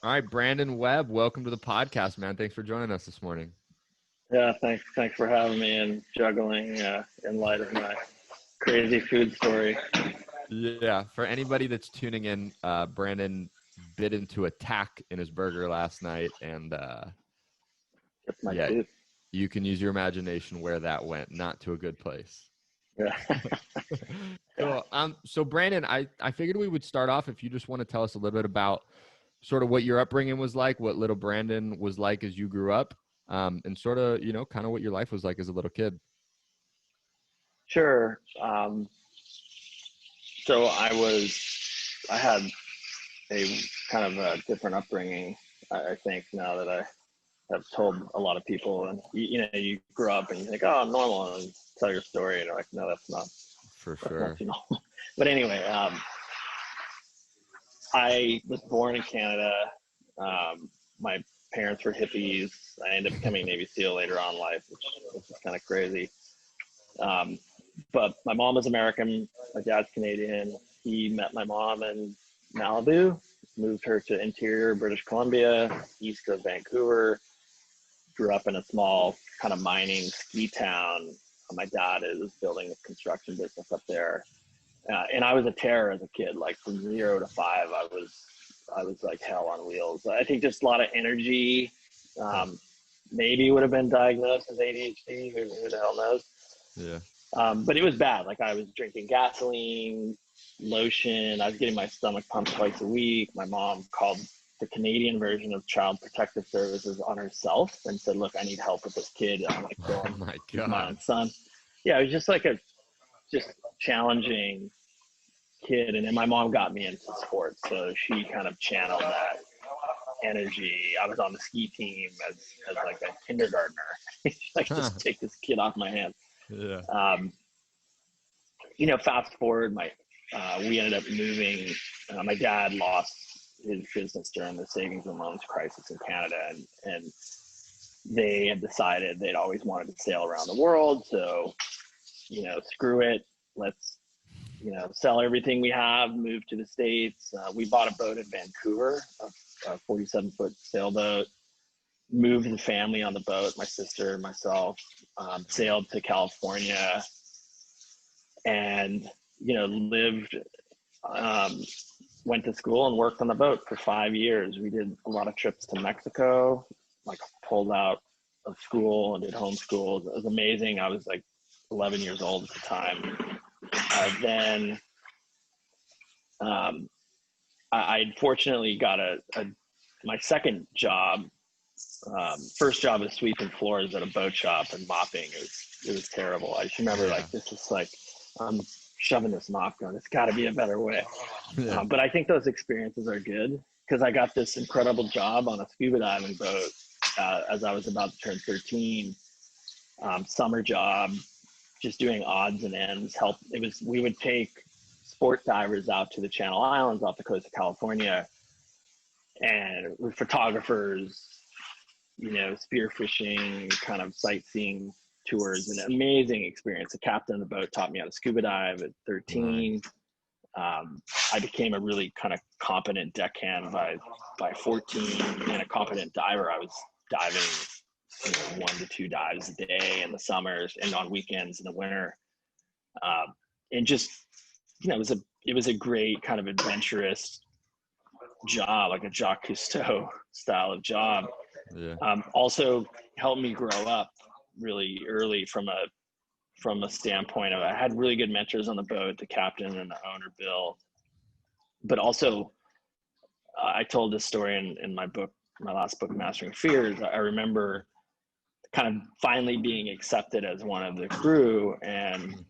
All right, Brandon Webb, welcome to the podcast, man. Thanks for joining us this morning. Yeah, thanks for having me and juggling in light of my crazy food story. Yeah, for anybody that's tuning in, Brandon bit into a tack in his burger last night, and That's my yeah, tooth. you can use your imagination where that went, not to a good place. Yeah. Yeah. Cool. So Brandon, I figured we would start off if you just want to tell us a little bit about sort of what your upbringing was like, what little Brandon was like as you grew up, and sort of, kind of what your life was like as a little kid. Sure. So I had a kind of a different upbringing. I think now that I have told a lot of people, and you grow up and you think, oh, I'm normal, and tell your story, and you're like, no, For that's not sure. too normal. But anyway, I was born in Canada. My parents were hippies. I ended up becoming a Navy SEAL later on in life, which is kind of crazy. Um, but my mom was American. My dad's Canadian. He met my mom in Malibu, moved her to interior British Columbia, east of Vancouver. Grew up in a small kind of mining ski town. My dad is building a construction business up there. And I was a terror as a kid. Like from 0 to 5, I was like hell on wheels. I think just a lot of energy. Maybe would have been diagnosed as ADHD. Who the hell knows? Yeah. But it was bad. Like I was drinking gasoline, lotion. I was getting my stomach pumped twice a week. My mom called the Canadian version of Child Protective Services on herself and said, "Look, I need help with this kid. I'm like, Oh going, my he's my own God. son." Yeah, it was just like a just challenging kid. And then my mom got me into sports, so she kind of channeled that energy. I was on the ski team as like a kindergartner. Like, just take this kid off my hands. Yeah. Um, Fast forward, we ended up moving. My dad lost his business during the savings and loans crisis in Canada, and they had decided they'd always wanted to sail around the world. So, screw it. Let's sell everything we have, move to the States. We bought a boat in Vancouver, a 47-foot sailboat, moved the family on the boat, my sister, myself, sailed to California and, lived, went to school and worked on the boat for 5 years. We did a lot of trips to Mexico, like pulled out of school and did homeschool. It was amazing. I was like 11 years old at the time. Then I fortunately got my second job. First job was sweeping floors at a boat shop and mopping. It was terrible. I just remember Yeah. this is like I'm shoving this mop gun. It's got to be a better way. Yeah. But I think those experiences are good because I got this incredible job on a scuba diving boat as I was about to turn 13. Summer job, just doing odds and ends. We would take sport divers out to the Channel Islands off the coast of California, and with photographers, spearfishing, kind of sightseeing tours. An amazing experience. The captain of the boat taught me how to scuba dive at 13. Nice. I became a really kind of competent deckhand by 14, and a competent diver. I was diving 1 to 2 dives a day in the summers and on weekends in the winter. And just, it was a great kind of adventurous job, like a Jacques Cousteau style of job. Yeah. Also helped me grow up really early from a standpoint of I had really good mentors on the boat, the captain and the owner, Bill. But also, I told this story in my book, my last book, Mastering Fears. I remember kind of finally being accepted as one of the crew, and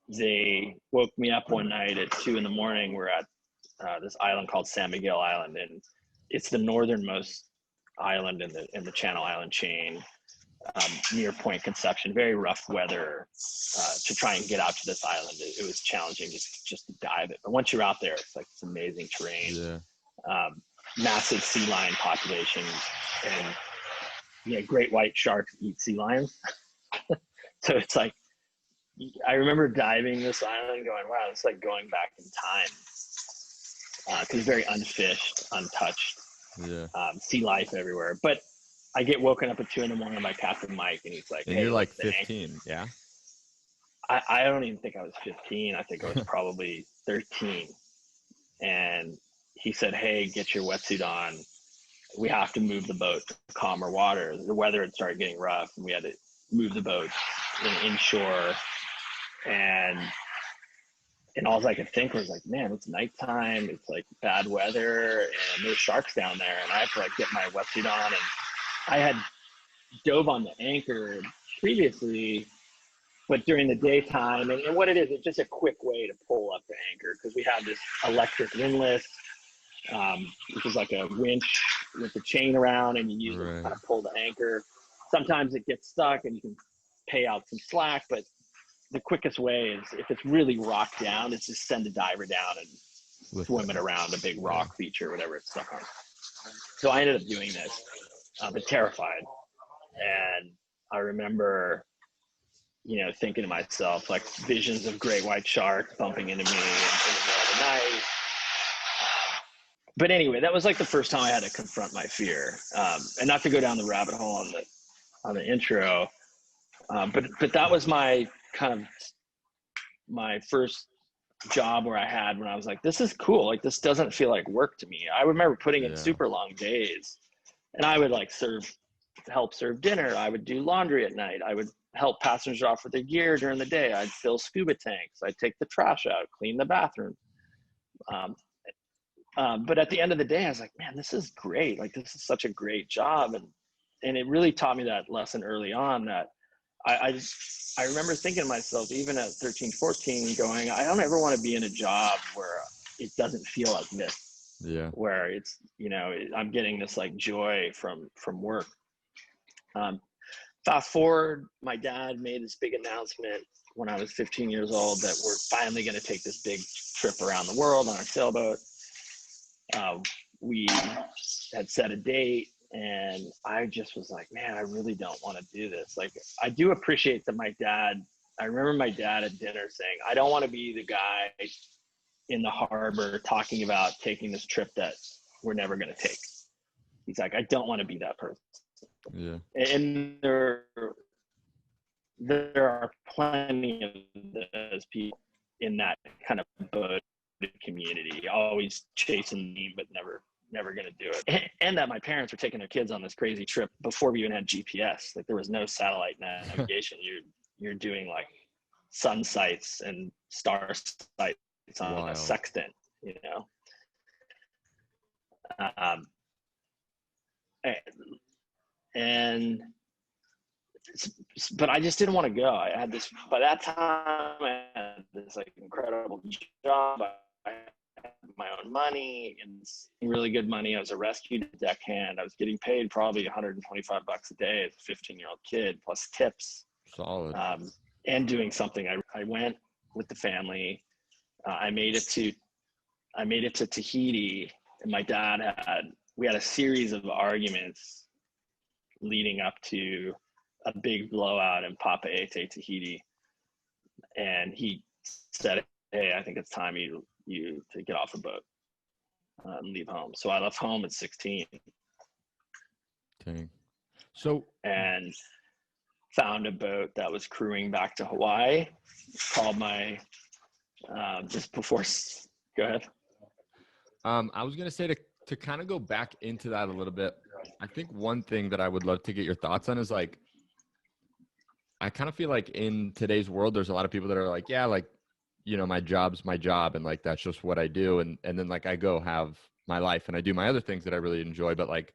they woke me up one night at 2 a.m. We're at this island called San Miguel Island, and it's the northernmost island in the Channel Island chain, near Point Conception. Very rough weather to try and get out to this island. It was challenging just to dive it, but once you're out there, it's like it's amazing terrain. Yeah. Massive sea lion population, and great white sharks eat sea lions. So it's like I remember diving this island, going, "Wow, it's like going back in time," because it's very unfished, untouched. Yeah. See life everywhere. But I get woken up at 2 a.m. by Captain Mike, and he's like, And "Hey, you're like look, 15. Yeah. I don't even think I was 15. I think I was probably 13. And he said, "Hey, get your wetsuit on. We have to move the boat to calmer water." The weather had started getting rough, and we had to move the boat inshore. And all I could think was like, man, it's nighttime. It's like bad weather, and there's sharks down there. And I have to like get my wetsuit on. And I had dove on the anchor previously, but during the daytime. And what it is, it's just a quick way to pull up the anchor because we have this electric windlass, which is like a winch with the chain around, and you use it to kind of pull the anchor. Sometimes it gets stuck and you can pay out some slack, but the quickest way is, if it's really rock down, is just send a diver down and swim it around a big rock feature or whatever it's stuck on. So I ended up doing this, but terrified. And I remember, thinking to myself, like, visions of great white shark bumping into me in the middle of the night. But anyway, that was like the first time I had to confront my fear, and not to go down the rabbit hole on the intro, but that was my kind of my first job where I had when I was like, this is cool. Like, this doesn't feel like work to me. I remember putting in super long days, and I would like help serve dinner. I would do laundry at night. I would help passengers off with their gear during the day. I'd fill scuba tanks. I'd take the trash out, clean the bathroom. But at the end of the day, I was like, man, this is great. Like, this is such a great job. And it really taught me that lesson early on, that I remember thinking to myself, even at 13, 14, going, I don't ever want to be in a job where it doesn't feel like this. Yeah. Where it's, I'm getting this like joy from work. Fast forward, my dad made this big announcement when I was 15 years old that we're finally going to take this big trip around the world on our sailboat. We had set a date, and I just was like, man, I really don't want to do this. Like, I do appreciate that I remember my dad at dinner saying, I don't want to be the guy in the harbor talking about taking this trip that we're never going to take. He's like, I don't want to be that person. Yeah. And there are plenty of those people in that kind of boat community, always chasing me, but never going to do it. And that my parents were taking their kids on this crazy trip before we even had GPS. Like, there was no satellite navigation. You're doing like sun sights and star sights on a sextant, and but I just didn't want to go. I had this, by that time, I had this like incredible job. I had my own money, and really good money. I was a rescue deckhand. I was getting paid probably $125 a day as a 15-year-old kid, plus tips. Solid. And doing something. I went with the family. I made it to Tahiti, and my dad we had a series of arguments leading up to a big blowout in Papeete, Tahiti. And he said, hey, I think it's time you to get off a boat and leave home. So I left home at 16. Dang. So, and found a boat that was crewing back to Hawaii. Called my, just before, go ahead. I was going to say to kind of go back into that a little bit. I think one thing that I would love to get your thoughts on is, like, I kind of feel like in today's world, there's a lot of people that are like, yeah, like, my job's my job, and like, that's just what I do. And then like, I go have my life and I do my other things that I really enjoy, but like,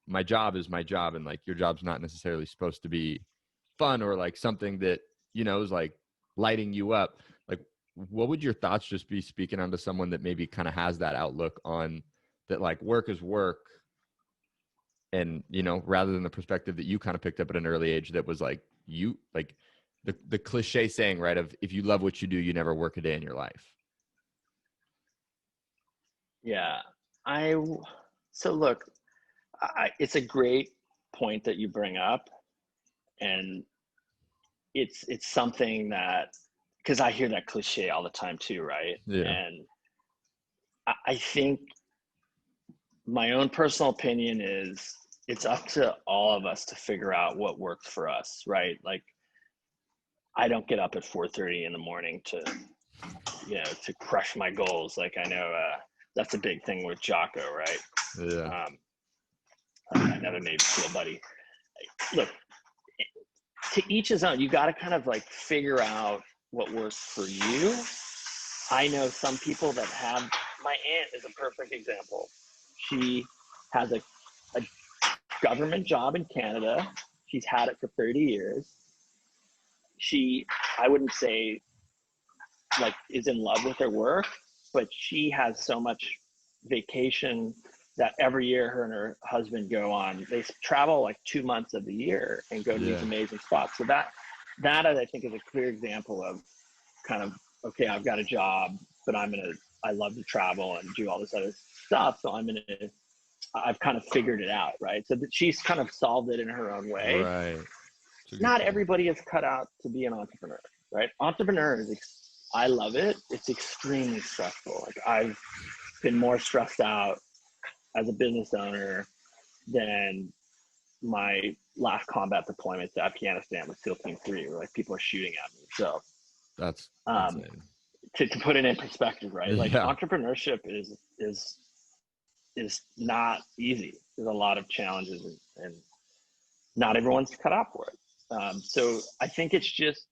my job is my job. And like, your job's not necessarily supposed to be fun or like something that, is like lighting you up. Like, what would your thoughts just be, speaking onto someone that maybe kind of has that outlook on that, like, work is work, and rather than the perspective that you kind of picked up at an early age, that was like, the cliche saying, right, of if you love what you do, you never work a day in your life. Yeah. So look, it's a great point that you bring up, and it's something that, because I hear that cliche all the time too, right? Yeah. And I think my own personal opinion is it's up to all of us to figure out what works for us, right? Like, I don't get up at 4:30 in the morning to, to crush my goals. Like, I know that's a big thing with Jocko, right? Yeah. Another Navy SEAL buddy. Look, to each his own. You got to kind of like figure out what works for you. I know some people that have, my aunt is a perfect example. She has a government job in Canada. She's had it for 30 years. She, I wouldn't say like is in love with her work, but she has so much vacation that every year her and her husband go on. They travel like 2 months of the year and go to these amazing spots. So that I think is a clear example of kind of, okay, I've got a job, but I love to travel and do all this other stuff. So I've kind of figured it out, right? So that she's kind of solved it in her own way. Right. Not everybody is cut out to be an entrepreneur, right? Entrepreneur is, I love it. It's extremely stressful. Like, I've been more stressed out as a business owner than my last combat deployment to Afghanistan with SEAL Team 3, where like people are shooting at me. So That's to put it in perspective, right? Like, yeah. entrepreneurship is not easy. There's a lot of challenges, and not everyone's cut out for it. So I think it's just,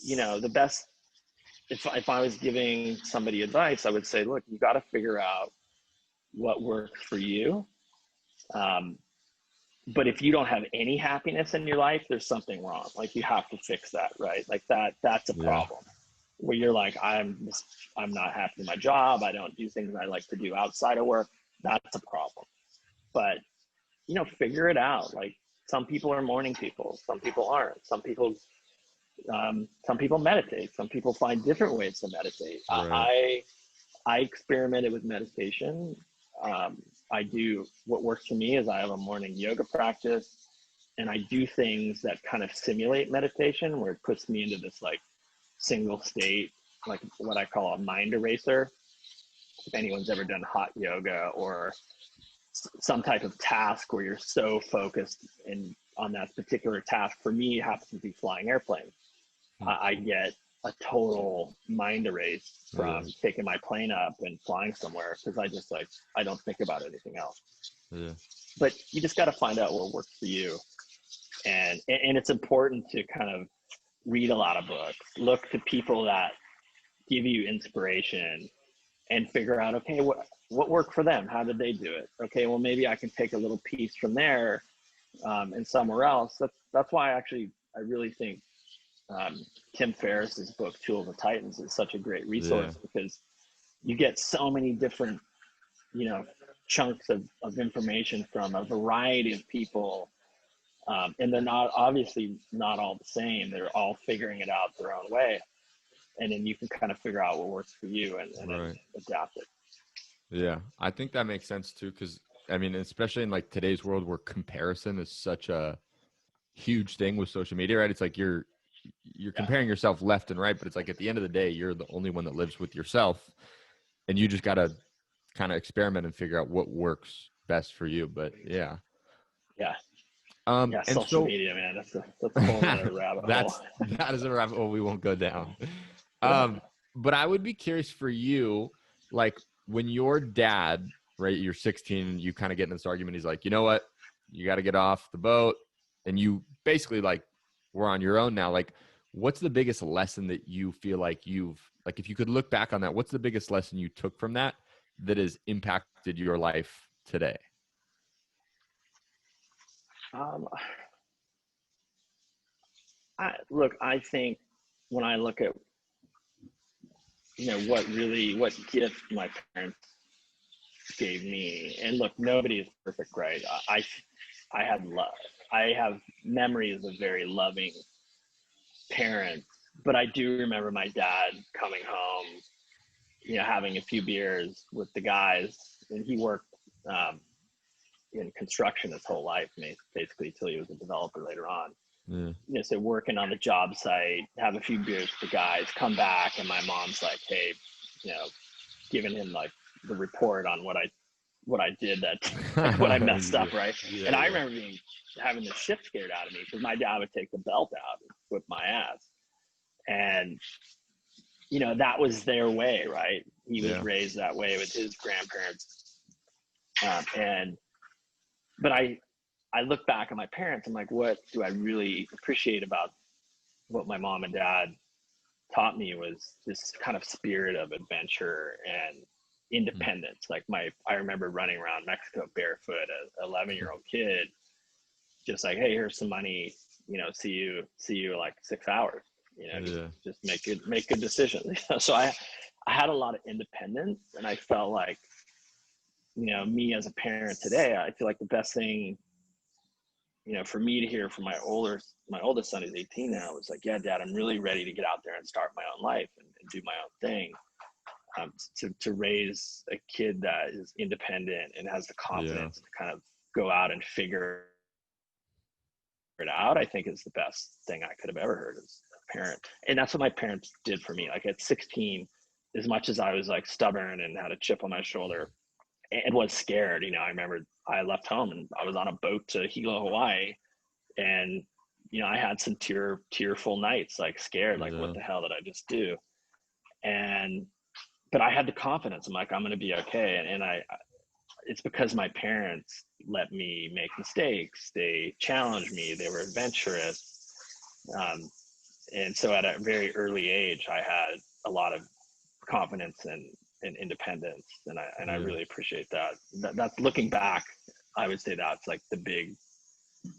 the best, if I was giving somebody advice, I would say, look, you got to figure out what works for you. But if you don't have any happiness in your life, there's something wrong. Like, you have to fix that, right? Like that's a problem. Where you're like, I'm not happy with my job. I don't do things I like to do outside of work. That's a problem. But, figure it out. Like, some people are morning people. Some people aren't. Some people meditate. Some people find different ways to meditate. Right. I experimented with meditation. What works for me is I have a morning yoga practice, and I do things that kind of simulate meditation, where it puts me into this like single state, like what I call a mind eraser. If anyone's ever done hot yoga or some type of task where you're so focused on that particular task, for me, it happens to be flying airplanes. I get a total mind erase from taking my plane up and flying somewhere, because I don't think about anything else. But you just got to find out what works for you. And it's important to kind of read a lot of books, look to people that give you inspiration, and figure out, okay, what worked for them? How did they do it? Okay, well, maybe I can take a little piece from there and somewhere else. That's why I really think Tim Ferriss's book, Tool of the Titans, is such a great resource, because you get so many different, chunks of information from a variety of people. And they're obviously not all the same. They're all figuring it out their own way. And then you can kind of figure out what works for you and then adapt it. Yeah, I think that makes sense too, because I mean, especially in like today's world where comparison is such a huge thing with social media, right? It's like you're comparing yourself left and right, but it's like at the end of the day, you're the only one that lives with yourself, and you just got to kind of experiment and figure out what works best for you. But yeah. And social so, media, man, that's a whole other rabbit hole. That is a rabbit hole we won't go down. But I would be curious for you, like when your dad, right, you're 16, you kind of get in this argument. He's like, you know what, you got to get off the boat, and you basically like were on your own now. Like, what's the biggest lesson that you feel like if you could look back on that, what's the biggest lesson you took from that has impacted your life today? I think when I look at, what gift my parents gave me, and look, nobody is perfect, right? I had love. I have memories of very loving parents, but I do remember my dad coming home, having a few beers with the guys, and he worked in construction his whole life, basically till he was a developer later on. So working on the job site, have a few beers with the guys, come back, and my mom's like, hey, giving him like the report on what I what I did that, like what I messed up, right? Yeah, And I yeah. remember having the shit scared out of me because my dad would take the belt out and whip my ass. And, you know, that was their way, right? He was Yeah. raised that way with his grandparents. But I look back at my parents, I'm like, what do I really appreciate about what my mom and dad taught me was this kind of spirit of adventure and Mm. independence. Like I remember running around Mexico barefoot as an 11-year-old kid, just like, hey, here's some money, you know, see you like 6 hours, you know, Yeah. just make good decisions. So I had a lot of independence, and I felt like, you know, me as a parent today, I feel like the best thing, you know, for me to hear from my oldest son is 18 now, is like, yeah, dad, I'm really ready to get out there and start my own life and do my own thing. To raise a kid that is independent and has the Yeah. confidence to kind of go out and figure it out, I think is the best thing I could have ever heard as a parent. And that's what my parents did for me. Like at 16, as much as I was like stubborn and had a chip on my shoulder and was scared, you know, I remember I left home and I was on a boat to Hilo, Hawaii, and you know, I had some tearful nights, like scared, like what Yeah. the hell did I just do? And but I had the confidence. I'm like, I'm gonna be okay. And I it's because my parents let me make mistakes. They challenged me. They were adventurous. And so at a very early age, I had a lot of confidence and independence. And I Yeah. really appreciate that. That's looking back, I would say that's like the big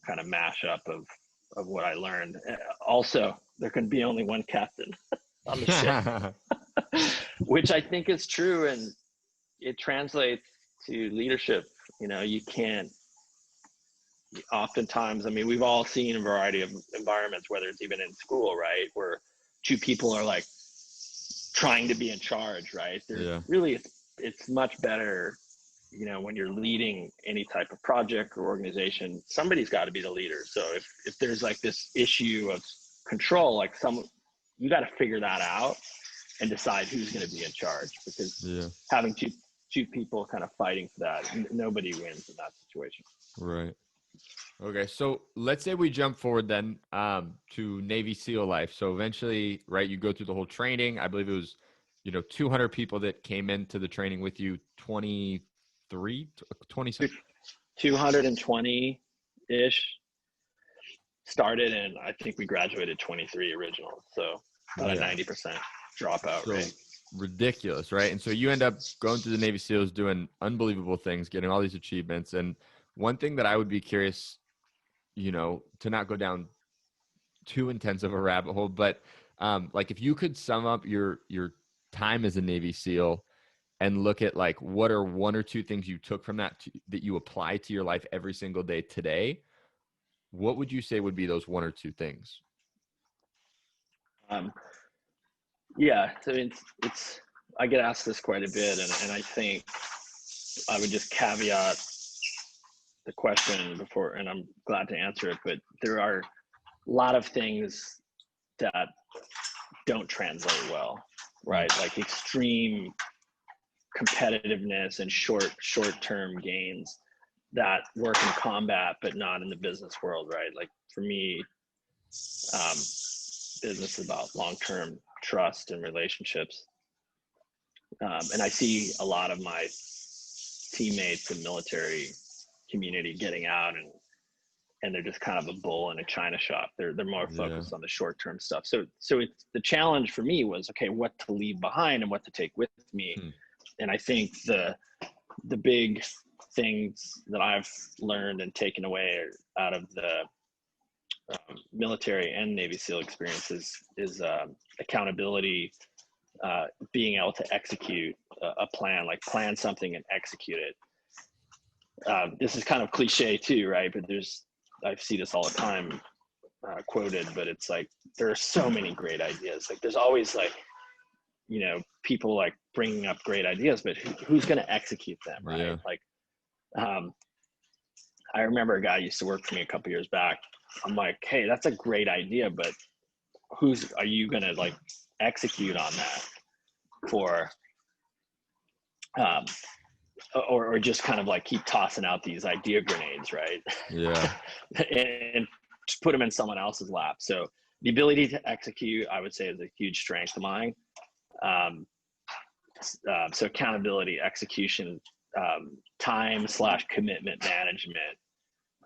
kind of mashup of what I learned. Also, there can be only one captain on the ship, which I think is true, and it translates to leadership. You know, you can't. Oftentimes, I mean, we've all seen a variety of environments, whether it's even in school, right, where two people are like trying to be in charge, right? There's Yeah. really it's much better, you know, when you're leading any type of project or organization, somebody's got to be the leader. So if there's like this issue of control, like you got to figure that out and decide who's going to be in charge, because Yeah. having two people kind of fighting for that, nobody wins in that situation. Right. Okay, so let's say we jump forward then to Navy SEAL life. So eventually, right, you go through the whole training. I believe it was, 200 people that came into the training with you, 23, 20 something. 220 ish started, and I think we graduated 23 original, so about a Yeah. 90% dropout So rate. ridiculous, right? And so you end up going through the Navy SEALs, doing unbelievable things, getting all these achievements. And one thing that I would be curious, to not go down too intense of a rabbit hole, but like if you could sum up your time as a Navy SEAL and look at like what are one or two things you took from that that you apply to your life every single day today, what would you say would be those one or two things? Um, yeah, so it's I get asked this quite a bit, and I think I would just caveat the question before, and I'm glad to answer it, but there are a lot of things that don't translate well, Mm, right? Like extreme competitiveness and short-term gains that work in combat but not in the business world, right? Like for me, um, business is about long-term trust and relationships, and I see a lot of my teammates in military community getting out, and they're just kind of a bull in a china shop. They're more yeah. focused on the short-term stuff. So it's the challenge for me was, okay, what to leave behind and what to take with me. Hmm. And I think the big things that I've learned and taken away out of the military and Navy SEAL experiences is accountability, being able to execute a plan, like plan something and execute it. This is kind of cliche too, right? But I see this all the time quoted, but it's like there are so many great ideas. Like there's always like, people like bringing up great ideas, but who's going to execute them, right? Yeah. Like, I remember a guy used to work for me a couple years back. I'm like, hey, that's a great idea, but are you going to like execute on that for, um, or just kind of like keep tossing out these idea grenades, right? Yeah. And put them in someone else's lap. So the ability to execute, I would say, is a huge strength of mine. Um, so accountability, execution, time/commitment management,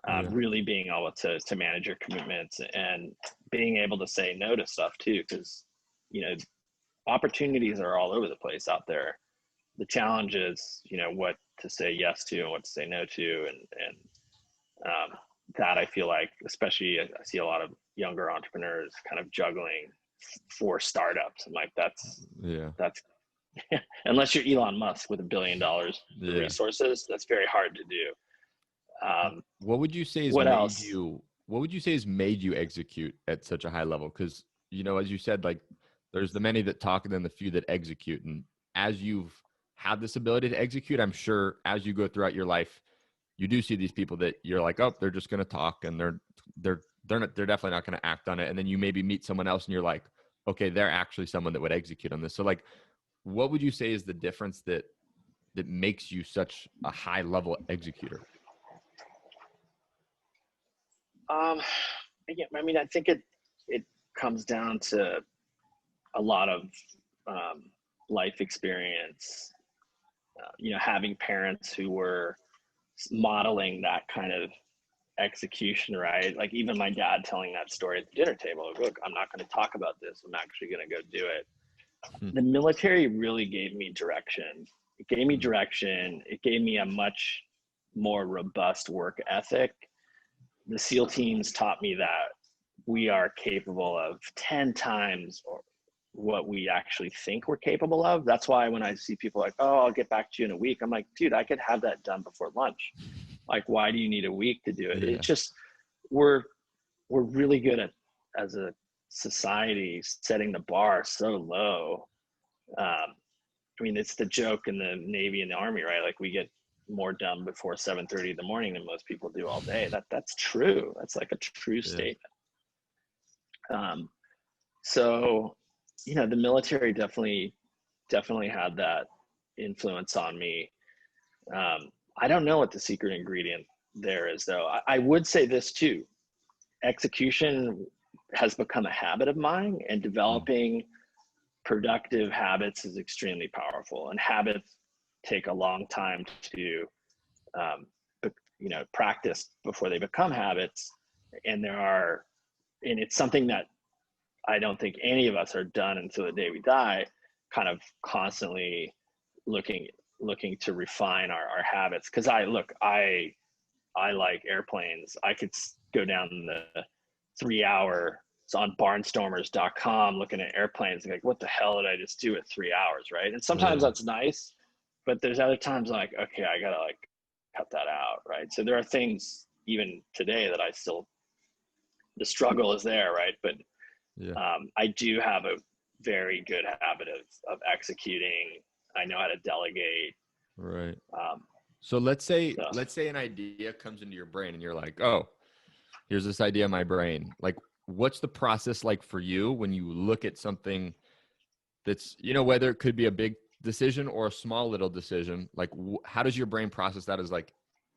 Yeah. really being able to manage your commitments and being able to say no to stuff too, because opportunities are all over the place out there. The challenge is what to say yes to and what to say no to, and that I feel like, especially I see a lot of younger entrepreneurs kind of juggling for startups. And like, Yeah. that's unless you're Elon Musk with $1 billion in Yeah. resources, that's very hard to do. What would you say has What made else? you, what would you say has made you execute at such a high level? Because, as you said, like there's the many that talk and then the few that execute. And as you've had this ability to execute, I'm sure as you go throughout your life, you do see these people that you're like, oh, they're just going to talk and they're definitely not going to act on it. And then you maybe meet someone else and you're like, okay, they're actually someone that would execute on this. So like, what would you say is the difference that makes you such a high level executor? Yeah, I mean, I think it comes down to a lot of life experience. Having parents who were modeling that kind of execution, right? Like even my dad telling that story at the dinner table. Like, look, I'm not going to talk about this. I'm actually going to go do it. The military really gave me direction. It gave me direction. It gave me a much more robust work ethic. The SEAL teams taught me that we are capable of 10 times what we actually think we're capable of. That's why when I see people like, oh, I'll get back to you in a week, I'm like, dude, I could have that done before lunch. Like, why do you need a week to do it? Yeah. It's just, we're really good at, as a society, setting the bar so low. I mean, it's the joke in the Navy and the Army, right? Like we get more done before 7:30 in the morning than most people do all day. That's true. That's like a true Yeah. statement. So, the military definitely had that influence on me. I don't know what the secret ingredient there is, though. I would say this too: execution has become a habit of mine, and developing productive habits is extremely powerful. And habits take a long time to, practice before they become habits. And it's something that I don't think any of us are done until the day we die, kind of constantly looking to refine our habits. Because I like airplanes. I could go down the 3 hour, it's on barnstormers.com, looking at airplanes, like, what the hell did I just do at 3 hours, right? And sometimes Yeah. that's nice, but there's other times like, okay, I gotta like cut that out, right? So there are things even today that the struggle is there, right? But Yeah. I do have a very good habit of executing. I know how to delegate. Right. Um, So let's say so. an idea comes into your brain and you're like, oh, here's this idea in my brain. Like, what's the process like for you when you look at something that's, whether it could be a big decision or a small little decision? Like, how does your brain process that as like,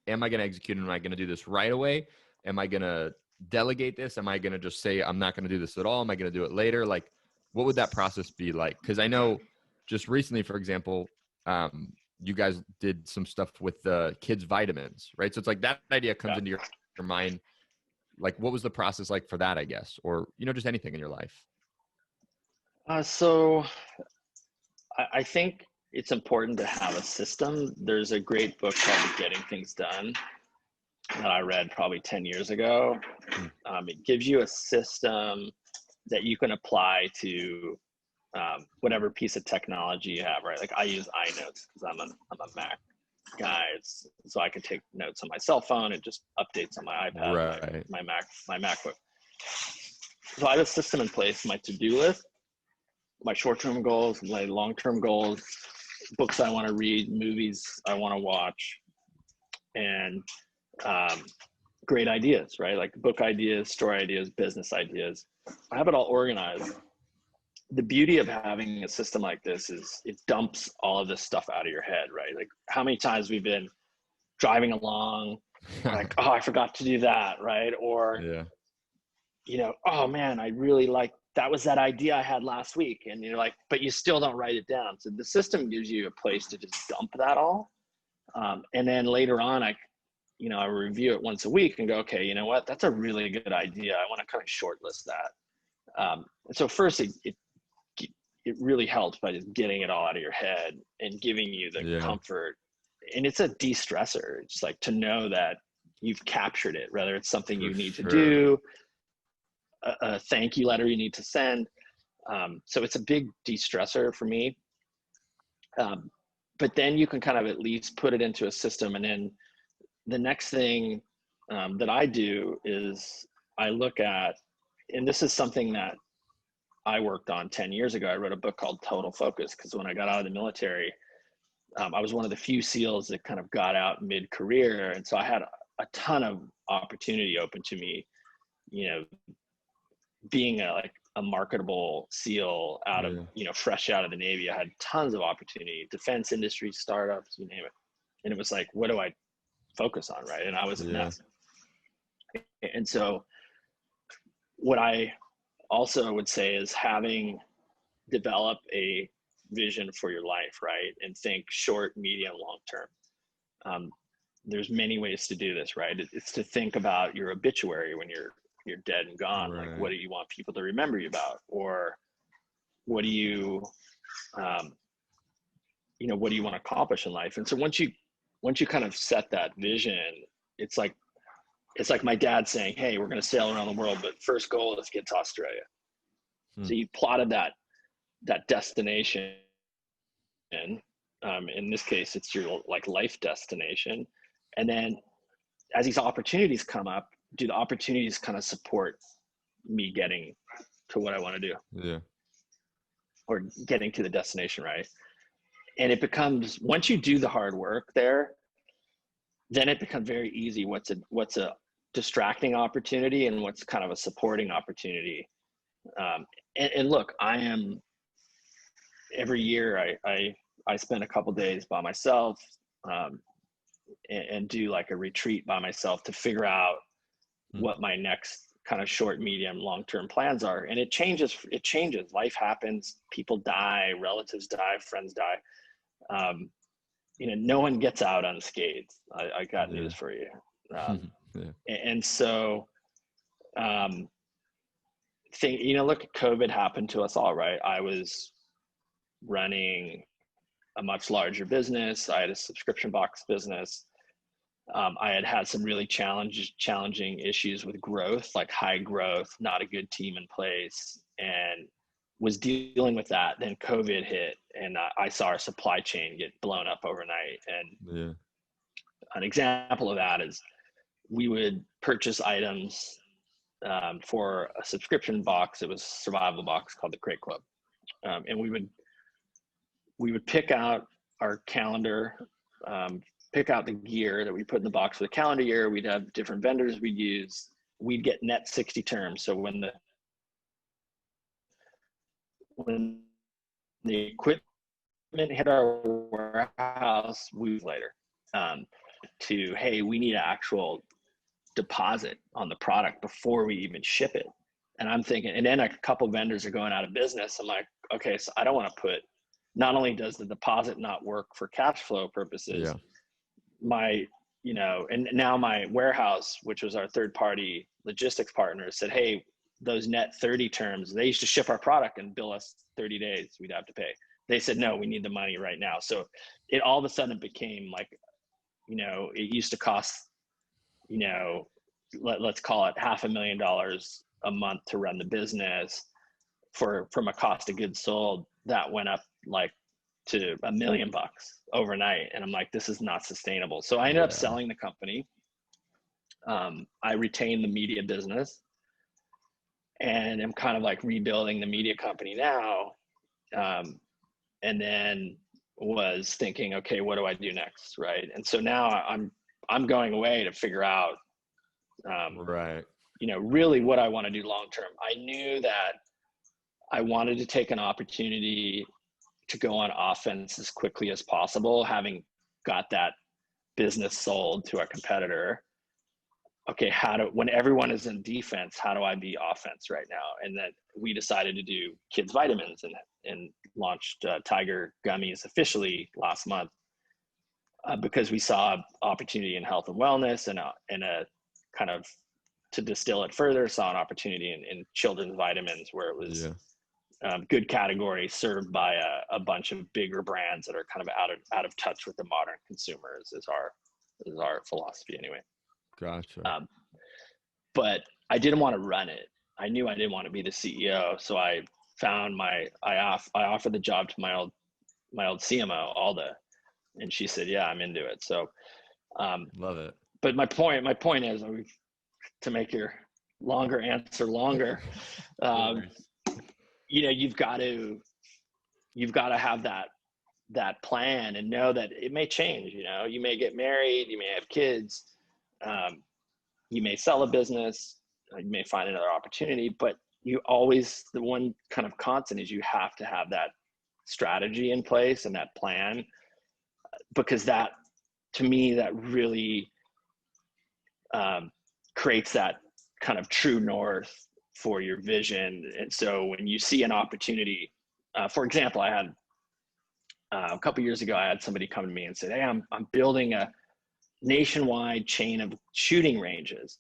am I going to execute? Am I going to do this right away? Am I going to delegate this? Am I going to just say, I'm not going to do this at all? Am I going to do it later? Like, what would that process be like? Because I know just recently, for example, you guys did some stuff with the kids' vitamins, right? So it's like that idea comes into your mind. Like, what was the process like for that, I guess? Or, just anything in your life? So I think it's important to have a system. There's a great book called Getting Things Done that I read probably 10 years ago. It gives you a system that you can apply to whatever piece of technology you have, right? Like I use iNotes because I'm a Mac guy, so I can take notes on my cell phone. It just updates on my iPad, Right. my MacBook. So I have a system in place, my to-do list, my short-term goals, my long-term goals, books I want to read, movies I want to watch, and great ideas, right? Like book ideas, story ideas, business ideas. I have it all organized. the beauty of having a system like this is it dumps all of this stuff out of your head, right? Like how many times we've been driving along, like, oh, I forgot to do that, right? Or, Yeah. you know, oh man, I really like, that was that idea I had last week. And you're like, but you still don't write it down. So the system gives you a place to just dump that all. And then later on, I review it once a week and go, okay, you know what? That's a really good idea. I want to kind of shortlist that. And so first, it really helps by just getting it all out of your head and giving you the comfort. And it's a de-stressor. It's like to know that you've captured it, whether it's something you need to do, a thank you letter you need to send. So it's a big de-stressor for me. But then you can kind of at least put it into a system. And then the next thing that I do is I look at, and this is something that I worked on 10 years ago. I wrote a book called Total Focus, because when I got out of the military, I was one of the few SEALs that kind of got out mid-career. And so I had a ton of opportunity open to me, you know, being a marketable SEAL out of, fresh out of the Navy. I had tons of opportunity, defense industry, startups, you name it. And it was like, what do I focus on, right? And I was a mess. And so what I also would say is develop a vision for your life, right? And think short, medium, long term. There's many ways to do this, right? It's to think about your obituary when you're dead and gone. Right. Like, what do you want people to remember you about? Or what do you, what do you want to accomplish in life? And so once you kind of set that vision, it's like my dad saying, hey, we're going to sail around the world, but first goal is get to Australia. So you plotted that destination. And in this case, it's your life destination. And then as these opportunities come up, do the opportunities kind of support me getting to what I want to do? Yeah. Or getting to the destination, right? And it becomes, once you do the hard work there, then it becomes very easy what's a distracting opportunity and what's kind of a supporting opportunity. And look, every year I spend a couple days by myself and do like a retreat by myself to figure out what my next kind of short, medium, long-term plans are. And it changes. Life happens. People die, relatives die, friends die. No one gets out unscathed. I got news for you. And so, look, COVID happened to us all, right? I was running a much larger business. I had a subscription box business. I had some really challenging issues with growth, like high growth, not a good team in place, and was dealing with that. Then COVID hit, and I saw our supply chain get blown up overnight. And an example of that is we would purchase items for a subscription box. It was a survival box called the Crate Club. And we would pick out our calendar, pick out the gear that we put in the box for the calendar year. We'd have different vendors we'd use. We'd get net 60 terms. So when the equipment hit our warehouse, we later hey, we need an actual deposit on the product before we even ship it. And I'm thinking, and then a couple vendors are going out of business. I'm like, okay, so I don't want to not only does the deposit not work for cash flow purposes, and now my warehouse, which was our third party logistics partner, said, hey, those net 30 terms, they used to ship our product and bill us 30 days we'd have to pay. They said, no, we need the money right now. So it all of a sudden became like, it used to cost, let's call it $500,000 a month to run the business. From a cost of goods sold, that went up like to $1 million overnight. And I'm like, this is not sustainable. So I ended up selling the company. I retained the media business, and I'm kind of like rebuilding the media company now. And then was thinking, okay, what do I do next? Right. And so now I'm going away to figure out, really what I want to do long term. I knew that I wanted to take an opportunity to go on offense as quickly as possible, having got that business sold to a competitor. Okay, when everyone is in defense, how do I be offense right now? And then we decided to do kids vitamins and launched Tiger gummies officially last month, because we saw opportunity in health and wellness, and a kind of, to distill it further, saw an opportunity in children's vitamins, where it was good category served by a bunch of bigger brands that are kind of out of touch with the modern consumers, is our philosophy anyway. Gotcha. But I didn't want to run it. I knew I didn't want to be the CEO, so I found I offered the job to my old CMO, Alda, and she said, "Yeah, I'm into it." So, love it. But my point is, to make your longer answer longer, you've got to have that plan and know that it may change. You may get married, you may have kids, you may sell a business, you may find another opportunity, but the one kind of constant is you have to have that strategy in place and that plan, because that, to me, that really creates that kind of true north for your vision. And so when you see an opportunity, for example, I had a couple years ago, I had somebody come to me and said, "Hey, I'm building a nationwide chain of shooting ranges,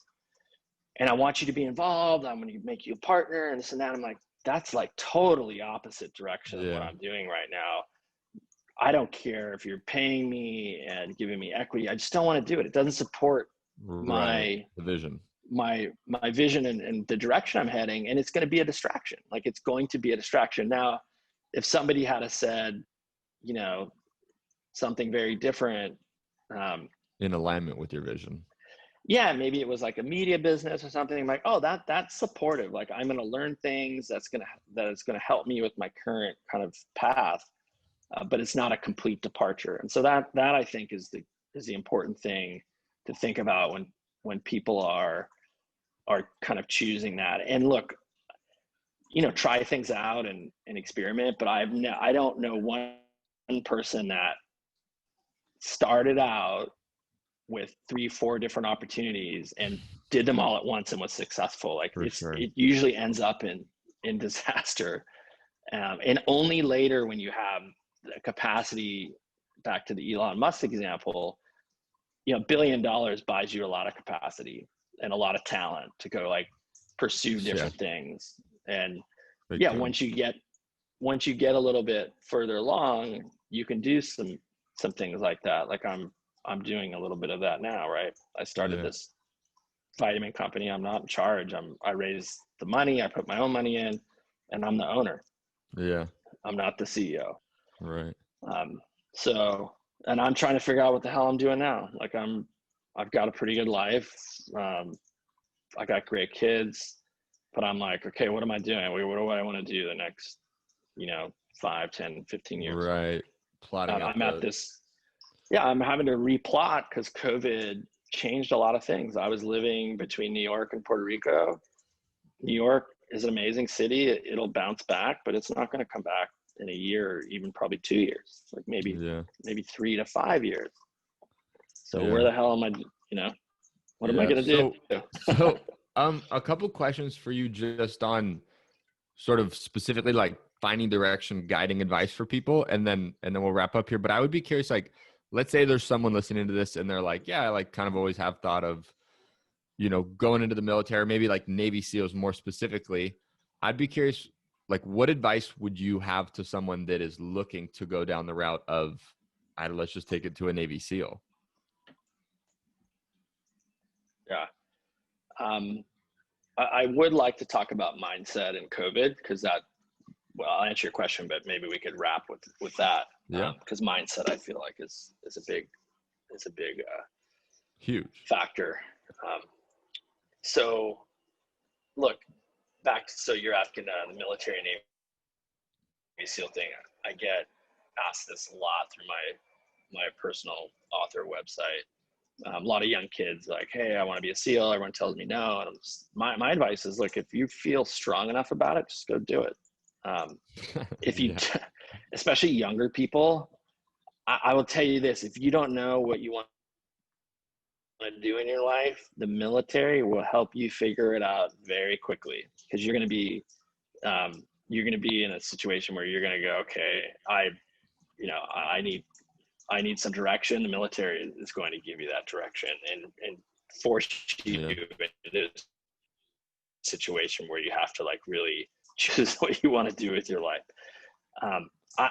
and I want you to be involved. I'm going to make you a partner," and this and that. I'm like, that's like totally opposite direction of what I'm doing right now. I don't care if you're paying me and giving me equity. I just don't want to do it. It doesn't support my vision, my vision and the direction I'm heading. And it's going to be a distraction. Like, it's going to be a distraction. Now, if somebody had said, something very different, in alignment with your vision. Yeah, maybe it was like a media business or something. I'm like, oh, that's supportive. Like, I'm going to learn things that is going to help me with my current kind of path, but it's not a complete departure. And so that I think is the important thing to think about when people are kind of choosing that. And look, try things out and experiment. But I don't know one person that started out with 3-4 different opportunities and did them all at once and was successful. Like, it usually ends up in disaster. And only later, when you have the capacity, back to the Elon Musk example, $1 billion buys you a lot of capacity and a lot of talent to go like pursue different things. And once you get a little bit further along, you can do some things like that. Like, I'm doing a little bit of that now, right? I started this vitamin company. I'm not in charge. I raised the money. I put my own money in, and I'm the owner. Yeah. I'm not the CEO. Right. So, and I'm trying to figure out what the hell I'm doing now. Like, I've got a pretty good life. I got great kids, but I'm like, okay, what am I doing? What do I want to do the next, 5, 10, 15 years? Right. Plotting I'm at this. Yeah, I'm having to replot because COVID changed a lot of things. I was living between New York and Puerto Rico. New York is an amazing city. It'll bounce back, but it's not going to come back in a year, or even probably 2 years. Like maybe 3 to 5 years. So where the hell am I? What am I going to do? So a couple questions for you, just on sort of specifically like finding direction, guiding advice for people, and then we'll wrap up here. But I would be curious, like, let's say there's someone listening to this and they're like, yeah, I like kind of always have thought of, going into the military, maybe like Navy SEALs more specifically. I'd be curious, like, what advice would you have to someone that is looking to go down the route of, let's just take it to a Navy SEAL? Yeah. I would like to talk about mindset and COVID, because I'll answer your question, but maybe we could wrap with that. Yeah. Because mindset, I feel like is a big huge factor. So look, so you're asking the military Navy SEAL thing. I get asked this a lot through my personal author website. A lot of young kids like, hey, I want to be a SEAL. Everyone tells me no. And my advice is, look, if you feel strong enough about it, just go do it. If you, Yeah. especially younger people, I will tell you this: if you don't know what you want to do in your life, the military will help you figure it out very quickly, because you're going to be in a situation where you're going to go, okay, I need some direction. The military is going to give you that direction and force you Yeah. into a situation where you have to like really choose what you want to do with your life. Um, I,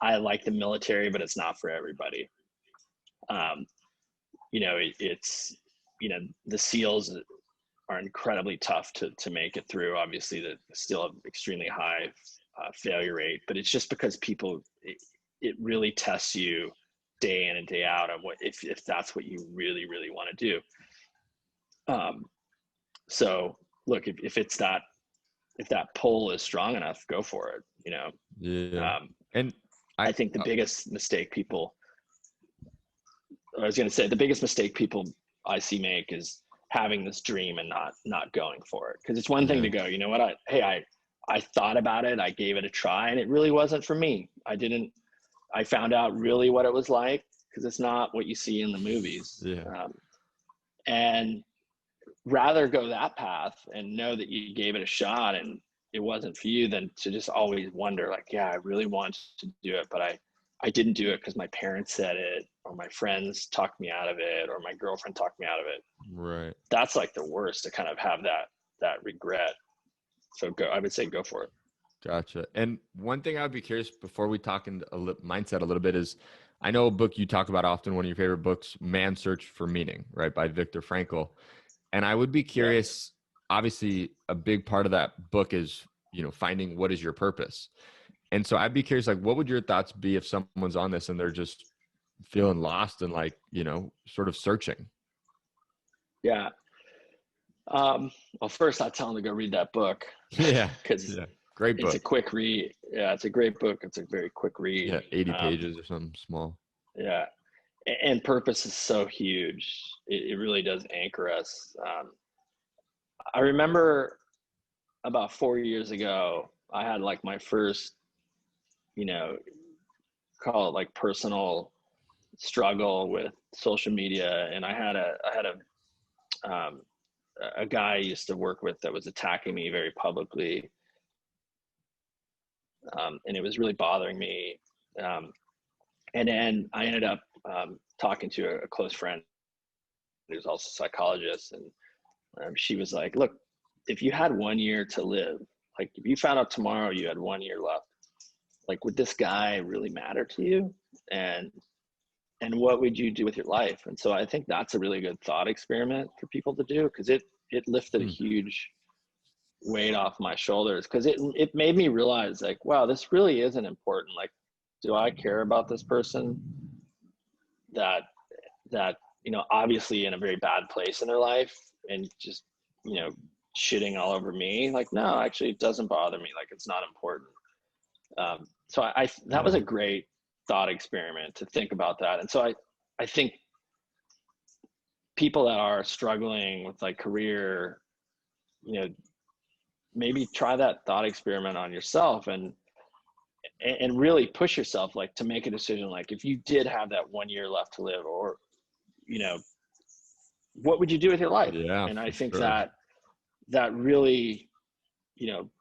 I like the military, but it's not for everybody. Um, it's, the SEALs are incredibly tough to make it through. Obviously, the still have extremely high failure rate, but it's just because it really tests you day in and day out on what if that's what you really really want to do. So look, if that pull is strong enough, go for it. Yeah. Um, And I I, think the biggest mistake people, I was going to say, the biggest mistake people I see make is having this dream and not going for it. Because it's one thing yeah. to go, you know what, I thought about it, I gave it a try, and it really wasn't for me. I found out really what it was like, because it's not what you see in the movies. Yeah. And rather go that path and know that you gave it a shot and it wasn't for you, than to just always wonder like, yeah, I really wanted to do it, but I didn't do it because my parents said it, or my friends talked me out of it, or my girlfriend talked me out of it. Right. That's like the worst, to kind of have that regret. So I would say go for it. Gotcha. And one thing I would be curious before we talk into mindset a little bit is, I know a book you talk about often, one of your favorite books, Man's Search for Meaning, right, by Viktor Frankl. And I would be Yeah. curious, obviously a big part of that book is, finding what is your purpose. And so I'd be curious, like, what would your thoughts be if someone's on this and they're just feeling lost and like, sort of searching? Yeah. Well, first I'll tell them to go read that book, Yeah. because Yeah. Great it's a book. quick read. Yeah, it's a great book. It's a very quick read. Yeah. 80 pages or something small. Yeah, and purpose is so huge. It really does anchor us. I remember about 4 years ago, I had like my first, you know, call it like personal struggle with social media, and um, a guy I used to work with that was attacking me very publicly, and it was really bothering me. Um, and then I ended up talking to a close friend who's also a psychologist, and she was like, "Look, if you had 1 year to live, like if you found out tomorrow you had 1 year left, like would this guy really matter to you? And what would you do with your life?" And so I think that's a really good thought experiment for people to do, because it lifted a Hmm. huge weight off my shoulders, because it made me realize like, wow, this really isn't important. Like, do I care about this person that obviously in a very bad place in their life, and just you know shitting all over me? Like, no, actually it doesn't bother me. Like, it's not important. So I that was Yeah. a great thought experiment to think about that. And so I think people that are struggling with like career, you know maybe try that thought experiment on yourself, and really push yourself, like to make a decision, like if you did have that 1 year left to live, or you know what would you do with your life? Yeah, And I for think sure. that really, you know,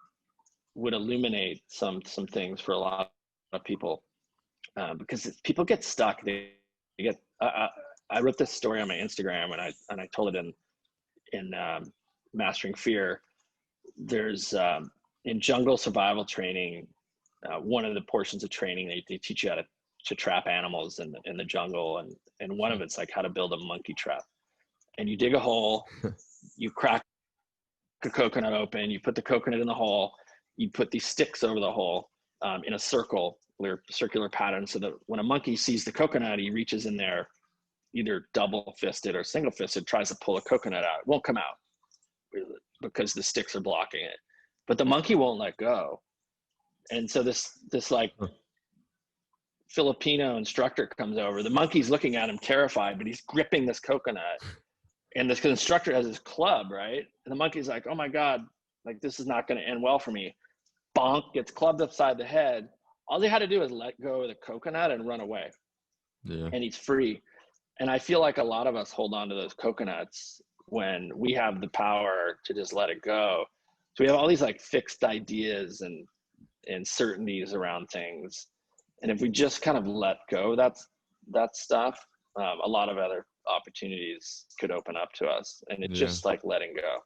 would illuminate some things for a lot of people, because people get stuck. They get. I wrote this story on my Instagram, and I told it in Mastering Fear. There's in jungle survival training, one of the portions of training, they teach you how to trap animals in the jungle, and one of it's like how to build a monkey trap. And you dig a hole, you crack a coconut open, you put the coconut in the hole, you put these sticks over the hole, in a circular pattern, so that when a monkey sees the coconut, he reaches in there, either double fisted or single fisted, tries to pull a coconut out. It won't come out because the sticks are blocking it. But the monkey won't let go. And so this like Huh. Filipino instructor comes over. The monkey's looking at him terrified, but he's gripping this coconut. And this instructor has his club, right? And the monkey's like, "Oh my God, like this is not going to end well for me." bonk, gets clubbed upside the head. All they had to do is let go of the coconut and run away, Yeah. and he's free. And I feel like a lot of us hold on to those coconuts when we have the power to just let it go. So we have all these like fixed ideas and certainties around things. And if we just kind of let go that stuff, a lot of other opportunities could open up to us. And it's Yeah. just like letting go.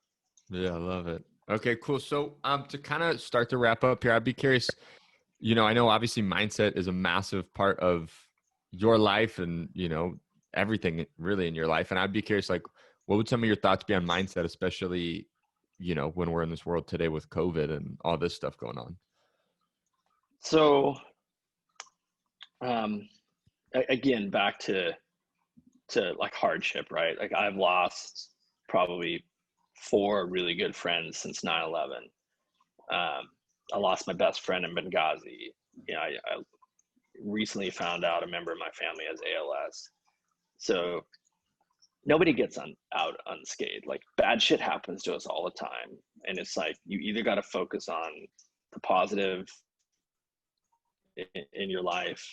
Yeah. I love it. Okay, cool. So, to kind of start to wrap up here, I'd be curious, I know obviously mindset is a massive part of your life and, everything really in your life. And I'd be curious, like, what would some of your thoughts be on mindset, especially, when we're in this world today with COVID and all this stuff going on? So, again, back to like hardship, right? Like I've lost probably 4 really good friends since 9/11. I lost my best friend in Benghazi. I recently found out a member of my family has ALS. So nobody gets out unscathed. Like bad shit happens to us all the time. And it's like, you either got to focus on the positive in your life,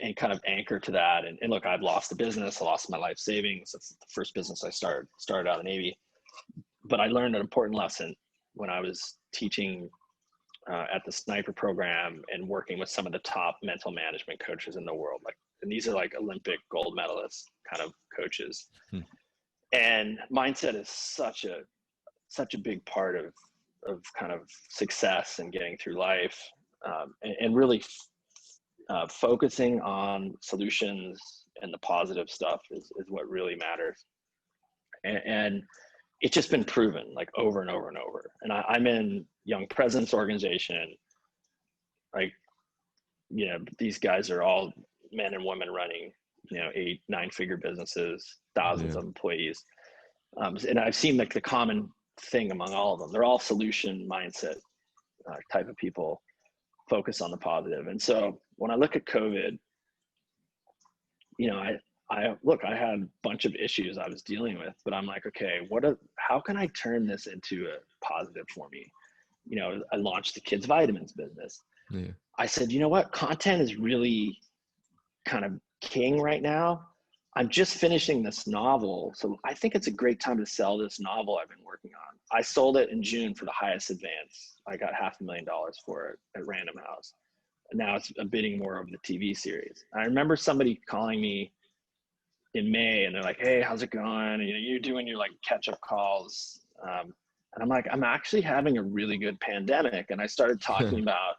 and kind of anchor to that. And look, I've lost the business. I lost my life savings. That's the first business I started out of the Navy. But I learned an important lesson when I was teaching at the sniper program and working with some of the top mental management coaches in the world. And these are like Olympic gold medalist kind of coaches. And mindset is such a big part of kind of success and getting through life, and really focusing on solutions and the positive stuff is what really matters. And it's just been proven like over and over and over. And I'm in Young Presidents Organization. Like, these guys are all men and women running, 8-9 figure businesses, thousands of employees. And I've seen like the common thing among all of them. They're all solution mindset type of people, focus on the positive. And so when I look at COVID, I had a bunch of issues I was dealing with, but I'm like, okay, how can I turn this into a positive for me? I launched the kids vitamins business. Yeah. I said, you know what? Content is really kind of king right now. I'm just finishing this novel. So I think it's a great time to sell this novel I've been working on. I sold it in June for the highest advance. I got $500,000 for it at Random House. And now it's a bidding war of the TV series. I remember somebody calling me in May and they're like, hey, how's it going? And, you're doing your like catch up calls. And I'm like, I'm actually having a really good pandemic. And I started talking about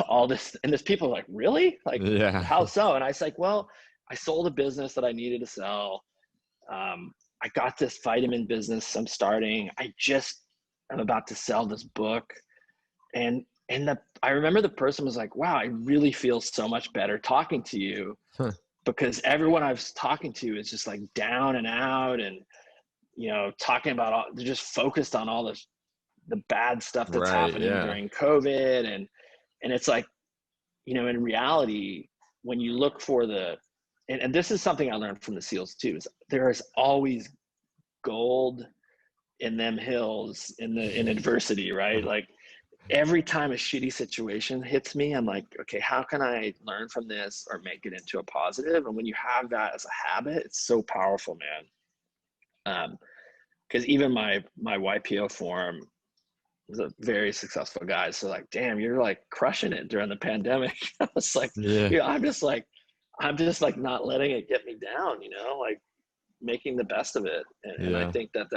all this, and there's people like, really? Like, Yeah. how so? And I was like, well, I sold a business that I needed to sell. I got this vitamin business I'm starting. I'm about to sell this book. And I remember the person was like, wow, I really feel so much better talking to you, because everyone I was talking to is just like down and out and, talking about they're just focused on all the bad stuff that's happening during COVID. And it's like, in reality, when you look for and this is something I learned from the SEALs too, is there is always gold in them hills in adversity, right? Like every time a shitty situation hits me, I'm like, okay, how can I learn from this or make it into a positive? And when you have that as a habit, it's so powerful, man. Because even my YPO forum was a very successful guy. So like, damn, you're like crushing it during the pandemic. I was like, I'm just like not letting it get me down, like making the best of it. And I think that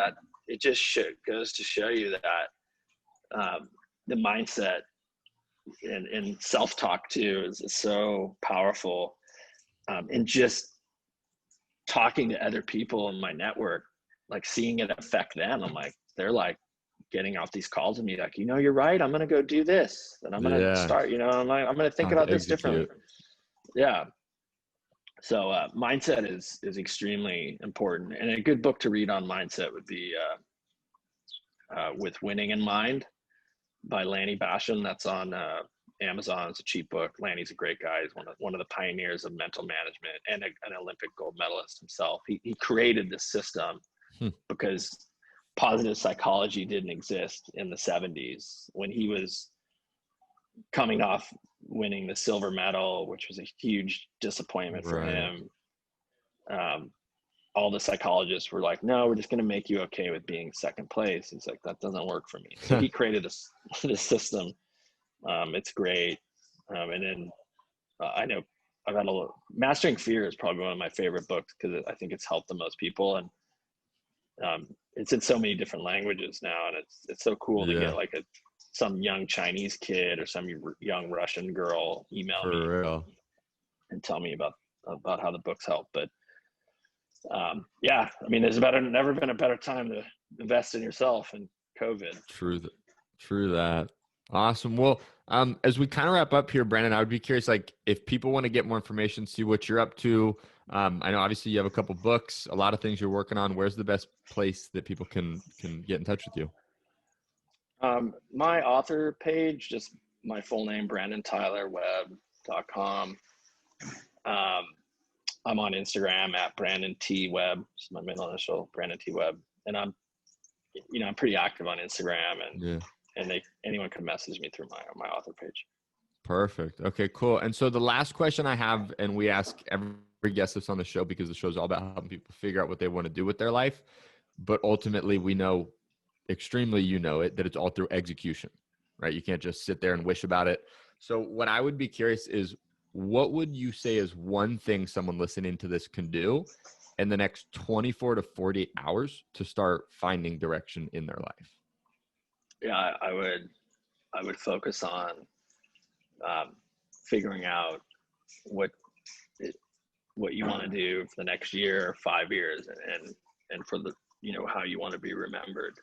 it just goes to show you that the mindset and self-talk too is so powerful. And just talking to other people in my network, like seeing it affect them. I'm like, they're like getting off these calls with me like, you're right, I'm gonna go do this and I'm gonna start, I'm like, I'm gonna think about this differently. Yeah. So mindset is extremely important, and a good book to read on mindset would be With Winning in Mind by Lanny Basham. That's on Amazon. It's a cheap book. Lanny's a great guy. He's one of the pioneers of mental management and an Olympic gold medalist himself. He created this system because positive psychology didn't exist in the 70s when he was coming off winning the silver medal, which was a huge disappointment for Right. him. All the psychologists were like, no, we're just going to make you okay with being second place. He's like, that doesn't work for me. So he created this system. It's great. And then I know I've had Mastering Fear is probably one of my favorite books because I think it's helped the most people. And it's in so many different languages now. And it's so cool to get like some young Chinese kid or some young Russian girl email me For real. and tell me about how the books help. But yeah, I mean, there's never been a better time to invest in yourself in COVID. True that. Awesome. Well, as we kind of wrap up here, Brandon, I would be curious, like, if people want to get more information, see what you're up to. I know obviously you have a couple books, a lot of things you're working on. Where's the best place that people can get in touch with you? My author page, just my full name, BrandonTylerWebb.com. I'm on Instagram at Brandon T Webb. It's my middle initial, Brandon T Webb. And I'm pretty active on Instagram, and anyone can message me through my author page. Perfect. Okay, cool. And so the last question I have, and we ask every guest that's on the show because the show is all about helping people figure out what they want to do with their life. But ultimately, we know extremely, that it's all through execution, right? You can't just sit there and wish about it. So what I would be curious is, what would you say is one thing someone listening to this can do in the next 24 to 48 hours to start finding direction in their life? Yeah, I would focus on figuring out what you want to do for the next year or 5 years, and for the how you want to be remembered.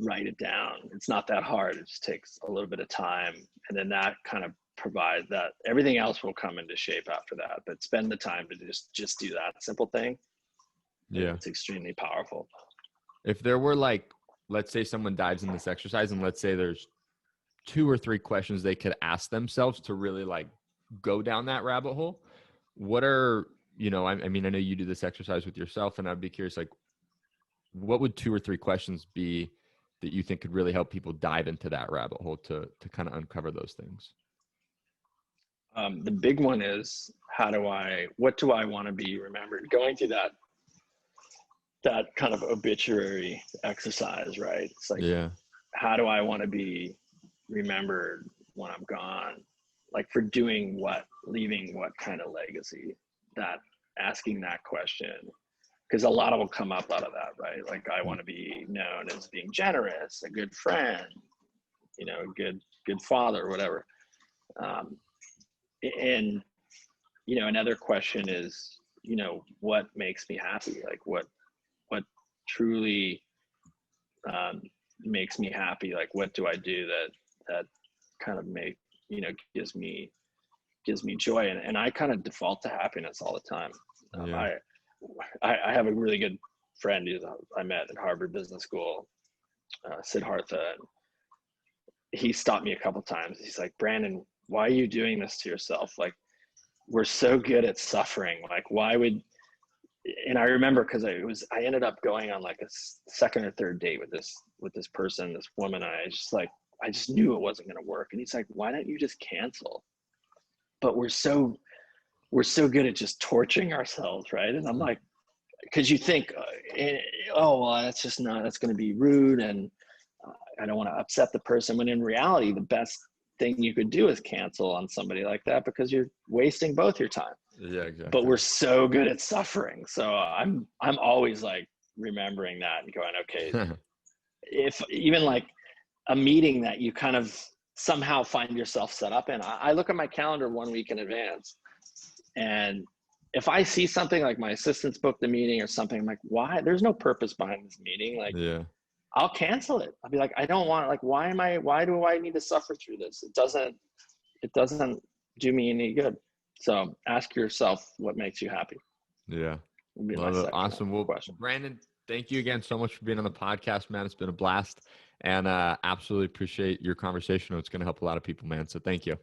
Write it down. It's not that hard. It just takes a little bit of time, and then that kind of provides that. Everything else will come into shape after that. But spend the time to just do that simple thing. Yeah, it's extremely powerful. If there were, like, let's say someone dives in this exercise, and let's say there's 2 or 3 questions they could ask themselves to really like go down that rabbit hole, what are, I mean, I know you do this exercise with yourself, and I'd be curious, like, what would 2 or 3 questions be that you think could really help people dive into that rabbit hole to kind of uncover those things? The big one is, what do I want to be remembered? Going through that kind of obituary exercise, right? It's like, how do I want to be remembered when I'm gone? Like, for doing what, leaving what kind of legacy? Asking that question, because a lot will come up out of that, right? Like, I want to be known as being generous, a good friend, a good father, whatever. And another question is, what makes me happy? Like, what truly makes me happy? Like, what do I do that kind of gives me joy? And I kind of default to happiness all the time. I have a really good friend I met at Harvard Business School, Siddhartha. And he stopped me a couple times. He's like, Brandon, why are you doing this to yourself? Like, we're so good at suffering. Like, why would? And I remember, because I ended up going on like a second or third date with this person, this woman. I just knew it wasn't going to work. And he's like, why don't you just cancel? But we're so good at just torturing ourselves, right? And I'm like, because you think, oh, well, that's going to be rude, and I don't want to upset the person. When in reality, the best thing you could do is cancel on somebody like that, because you're wasting both your time. Yeah, exactly. But we're so good at suffering. So I'm always like remembering that and going, okay, if even like a meeting that you kind of somehow find yourself set up in, I look at my calendar 1 week in advance. And if I see something like my assistant's booked the meeting or something, I'm like, why? There's no purpose behind this meeting. Like, I'll cancel it. I'll be like, I don't want, like, why do I need to suffer through this? It doesn't do me any good. So ask yourself what makes you happy. Yeah. Love it. Awesome. Well, Brandon, thank you again so much for being on the podcast, man. It's been a blast, and absolutely appreciate your conversation. It's going to help a lot of people, man. So thank you.